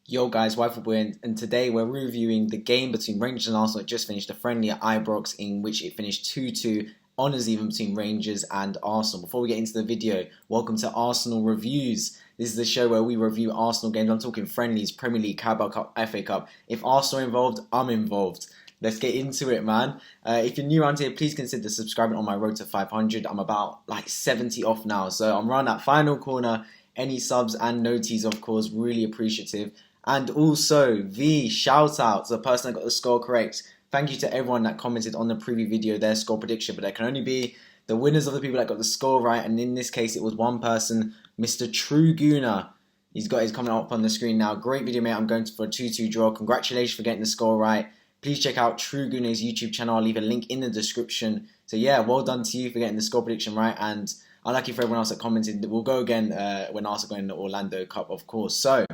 Yo guys, Boy, and today we're reviewing the game between Rangers and Arsenal. It just finished, a friendly at Ibrox in which it finished 2-2, honours even between Rangers and Arsenal. Before we get into the video, welcome to Arsenal Reviews. This is the show where we review Arsenal games. I'm talking friendlies, Premier League, Carabao Cup, FA Cup. If Arsenal are involved, I'm involved. Let's get into it, man. If you're new around here, please consider subscribing on my road to 500. I'm about 70 off now, so I'm around that final corner. Any subs and noties, of course, really appreciative. And also, the shout-out to the person that got the score correct. Thank you to everyone that commented on the preview video, their score prediction. But there can only be the winners of the people that got the score right. And in this case, it was one person, Mr. True Gooner. He's got his comment up on the screen now. Great video, mate. I'm going for a 2-2 draw. Congratulations for getting the score right. Please check out True Gooner's YouTube channel. I'll leave a link in the description. So yeah, well done to you for getting the score prediction right. And unlucky for everyone else that commented. We'll go again when Arsenal go in the Orlando Cup, of course. So,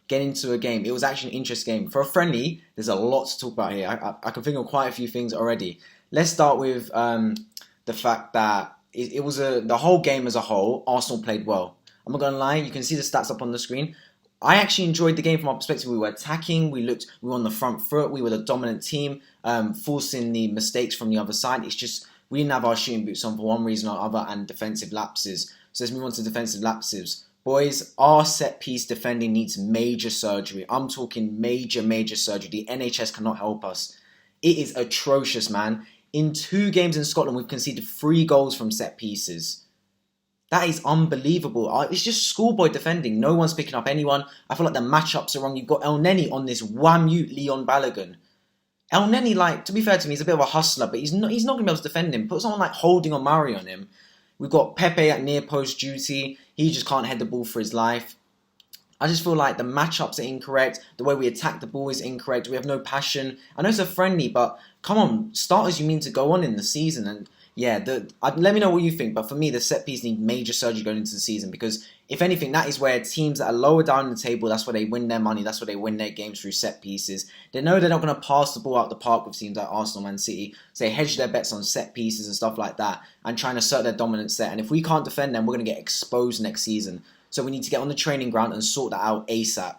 get into a game. It was actually an interesting game. For a friendly, there's a lot to talk about here. I can think of quite a few things already. Let's start with the fact that it was the whole game as a whole, Arsenal played well. I'm not going to lie, you can see the stats up on the screen. I actually enjoyed the game from our perspective. We were attacking, we were on the front foot, we were the dominant team, forcing the mistakes from the other side. It's just, we didn't have our shooting boots on for one reason or other, and defensive lapses. So let's move on to defensive lapses. Boys, our set-piece defending needs major surgery. I'm talking major surgery. The NHS cannot help us. It is atrocious, man. In 2 games in Scotland, we've conceded 3 goals from set-pieces. That is unbelievable. It's just schoolboy defending. No one's picking up anyone. I feel like the matchups are wrong. You've got El Neni on this Wamute Leon Balogun. El Neni, to be fair to me, he's a bit of a hustler, but he's not going to be able to defend him. Put someone like Holding or Murray on him. We've got Pepe at near post duty. He just can't head the ball for his life. I just feel like the matchups are incorrect. The way we attack the ball is incorrect. We have no passion. I know it's a friendly, but come on, start as you mean to go on in the season. And yeah, let me know what you think. But for me, the set piece need major surgery going into the season, because if anything, that is where teams that are lower down the table, that's where they win their money. That's where they win their games, through set pieces. They know they're not going to pass the ball out the park with teams like Arsenal, Man City. So they hedge their bets on set pieces and stuff like that, and trying to assert their dominance there. And if we can't defend them, we're going to get exposed next season. So we need to get on the training ground and sort that out ASAP.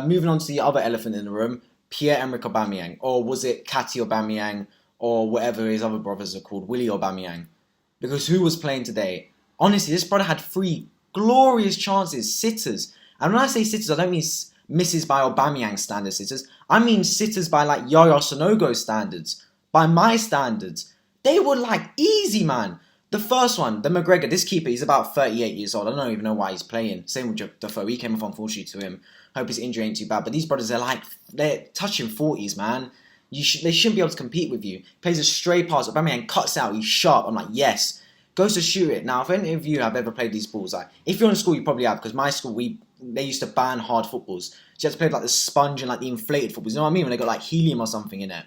Moving on to the other elephant in the room, Pierre-Emerick Aubameyang. Or was it Kati Aubameyang, or whatever his other brothers are called, Willie Aubameyang. Because who was playing today? Honestly, this brother had 3 glorious chances, sitters. And when I say sitters, I don't mean misses by Aubameyang standard sitters. I mean sitters by Yaya Sanogo standards. By my standards. They were easy, man. The first one, the McGregor, this keeper, he's about 38 years old. I don't even know why he's playing. Same with Defoe. He came off unfortunately to him. Hope his injury ain't too bad. But these brothers, they're touching 40s, man. They shouldn't be able to compete with you. Plays a stray pass. Aubameyang cuts out. He's sharp. I'm like, yes. Goes to shoot it. Now, if any of you have ever played these balls, if you're in school, you probably have, because my school, they used to ban hard footballs. So you had to play the sponge and the inflated footballs. You know what I mean? When they got helium or something in it.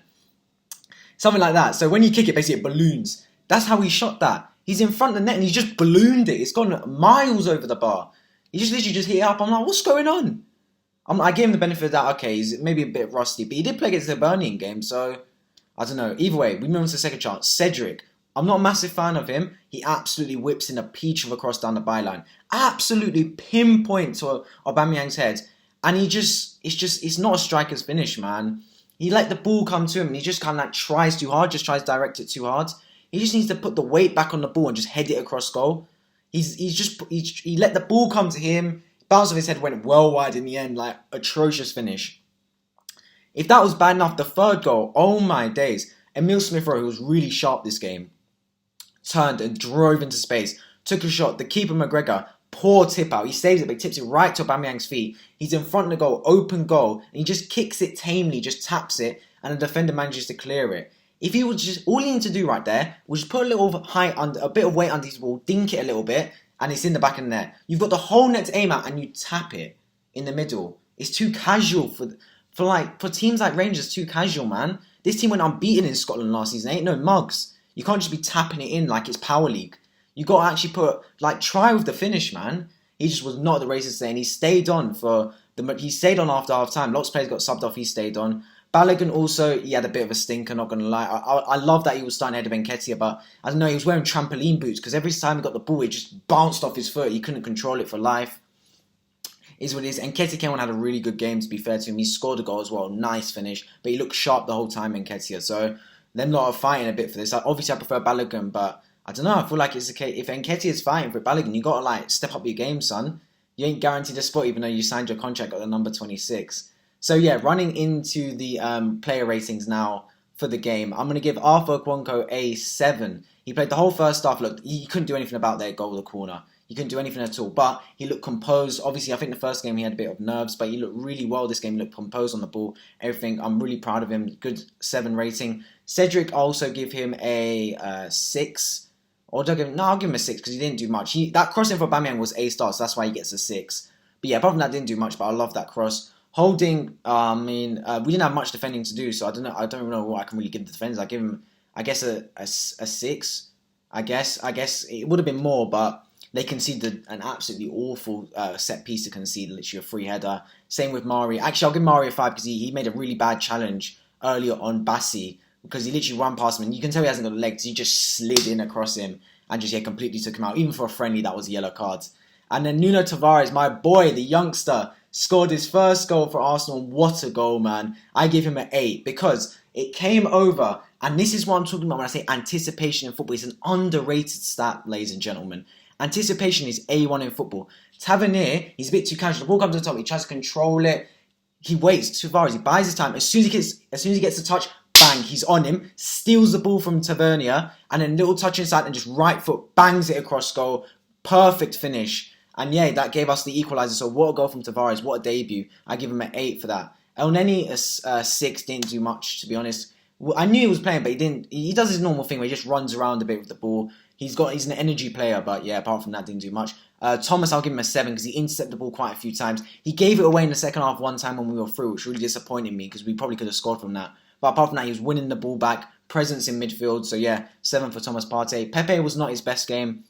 Something like that. So when you kick it, basically it balloons. That's how he shot that. He's in front of the net and he just ballooned it. It's gone miles over the bar. He just literally just hit it up. I'm like, what's going on? I gave him the benefit of that. Okay, he's maybe a bit rusty, but he did play against the Burning game, so I don't know. Either way, we move on to the second chance. Cedric. I'm not a massive fan of him. He absolutely whips in a peach of a cross down the byline. Absolutely pinpoint to Aubameyang's head. And it's not a striker's finish, man. He let the ball come to him and he just kind of tries too hard, just tries to direct it too hard. He just needs to put the weight back on the ball and just head it across goal. He let the ball come to him. Bounce off his head, went well wide in the end. Atrocious finish. If that was bad enough, the third goal, oh my days. Emile Smith-Rowe, who was really sharp this game, turned and drove into space. Took a shot. The keeper, McGregor, poor tip out. He saves it, but tips it right to Aubameyang's feet. He's in front of the goal, open goal, and he just kicks it tamely, just taps it, and the defender manages to clear it. If he was all he needed to do right there was just put a bit of weight under his ball, dink it a little bit, and it's in the back of the net. You've got the whole net to aim at, and you tap it in the middle. It's too casual for teams like Rangers. Too casual, man. This team went unbeaten in Scotland last season. Ain't no mugs. You can't just be tapping it in like it's Power League. You got to actually try with the finish, man. He just was not at the races today, and he stayed on after half time. Lots of players got subbed off. He stayed on. Balogun also, he had a bit of a stinker, not going to lie. I love that he was starting ahead of Nketiah, but I don't know, he was wearing trampoline boots because every time he got the ball, it just bounced off his foot. He couldn't control it for life. is what it is. And Nketiah came on, had a really good game, to be fair to him. He scored a goal as well. Nice finish. But he looked sharp the whole time, Nketiah. So them lot are fighting a bit for this. Obviously, I prefer Balogun, but I don't know. I feel like it's okay. If Nketiah is fighting for Balogun, you got to like step up your game, son. You ain't guaranteed a spot even though you signed your contract at the number 26. So yeah, running into the player ratings now for the game, I'm going to give Arthur Kwonko a 7. He played the whole first half. Look, he couldn't do anything about their goal of the corner. He couldn't do anything at all. But he looked composed. Obviously, I think the first game he had a bit of nerves, but he looked really well this game. He looked composed on the ball. Everything. I'm really proud of him. Good 7 rating. Cedric, I'll also give him a 6. Or do I give him? No, I'll give him a 6 because he didn't do much. That crossing for Aubameyang was A star, so that's why he gets a 6. But yeah, apart from that, didn't do much. But I love that cross. Holding, we didn't have much defending to do, so I don't know. I don't know what I can really give the defenders. I give him, I guess, a 6. I guess it would have been more, but they conceded an absolutely awful set piece to concede, literally a free header. Same with Mari. Actually, I'll give Mari a 5 because he made a really bad challenge earlier on Bassi because he literally ran past him. And you can tell he hasn't got legs. He just slid in across him and just completely took him out. Even for a friendly, that was a yellow card. And then Nuno Tavares, my boy, the youngster, scored his first goal for Arsenal. What a goal, man. I give him an 8 because it came over. And this is what I'm talking about when I say anticipation in football. It's an underrated stat, ladies and gentlemen. Anticipation is A1 in football. Tavernier, he's a bit too casual. The ball comes to the top. He tries to control it. He waits too far. He buys his time. As soon as he gets the touch, bang, he's on him. Steals the ball from Tavernier. And then little touch inside and just right foot bangs it across goal. Perfect finish. And yeah, that gave us the equaliser. So what a goal from Tavares. What a debut. I give him an 8 for that. El Neni, a 6. Didn't do much, to be honest. I knew he was playing, but he didn't. He does his normal thing where he just runs around a bit with the ball. He's an energy player, but yeah, apart from that, didn't do much. Thomas, I'll give him a 7 because he intercepted the ball quite a few times. He gave it away in the second half one time when we were through, which really disappointed me because we probably could have scored from that. But apart from that, he was winning the ball back, presence in midfield. So yeah, 7 for Thomas Partey. Pepe was not his best game.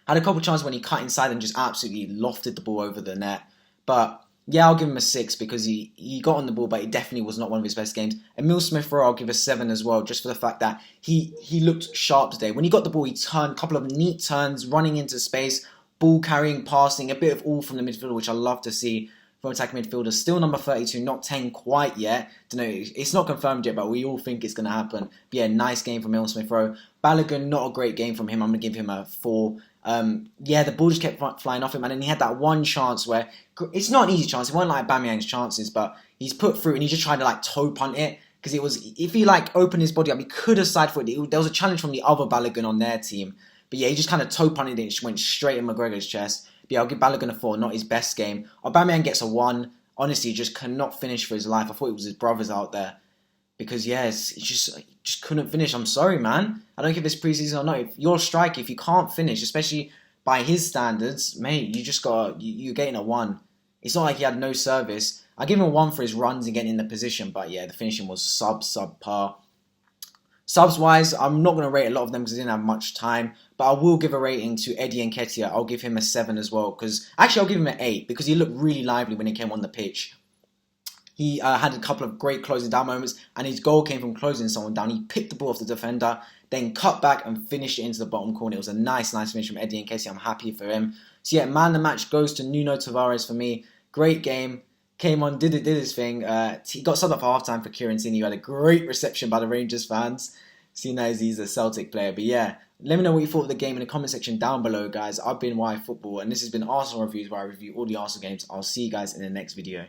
Had a couple of chances when he cut inside and just absolutely lofted the ball over the net. But yeah, I'll give him a 6 because he got on the ball, but it definitely was not one of his best games. Emil Smith-Rowe, I'll give a 7 as well, just for the fact that he looked sharp today. When he got the ball, he turned a couple of neat turns, running into space, ball carrying, passing, a bit of all from the midfield, which I love to see from attacking midfielders. Still number 32, not 10 quite yet. Don't know, it's not confirmed yet, but we all think it's going to happen. But yeah, nice game from Emil Smith-Rowe. Balogun, not a great game from him. I'm going to give him a 4. Yeah, the ball just kept flying off him, and then he had that one chance where it's not an easy chance. It wasn't like Aubameyang's chances, but he's put through and he just tried to like toe punt it because it was, if he like opened his body up, he could have side footed. There was a challenge from the other Balogun on their team, but yeah, he just kind of toe punted it. It just went straight in McGregor's chest. But yeah, I'll give Balogun a 4. Not his best game. Aubameyang gets a 1. Honestly, he just cannot finish for his life. I thought it was his brothers out there. Because, yes, he just couldn't finish. I'm sorry, man. I don't care if it's preseason or not. If you're a striker, if you can't finish, especially by his standards, mate, you just you're getting a 1. It's not like he had no service. I give him a 1 for his runs and getting in the position. But, yeah, the finishing was subpar. Subs-wise, I'm not going to rate a lot of them because I didn't have much time. But I will give a rating to Eddie Nketiah. I'll give him a 7 as well. Actually, I'll give him an 8 because he looked really lively when he came on the pitch. He had a couple of great closing down moments, and his goal came from closing someone down. He picked the ball off the defender, then cut back and finished it into the bottom corner. It was a nice finish from Eddie Nketiah. I'm happy for him. So yeah, man of the match goes to Nuno Tavares for me. Great game. Came on, did his thing. He got subbed up for half-time for Kieran Tierney, who had a great reception by the Rangers fans. Seeing as he's a Celtic player. But yeah, let me know what you thought of the game in the comment section down below, guys. I've been Why Football, and this has been Arsenal Reviews, where I review all the Arsenal games. I'll see you guys in the next video.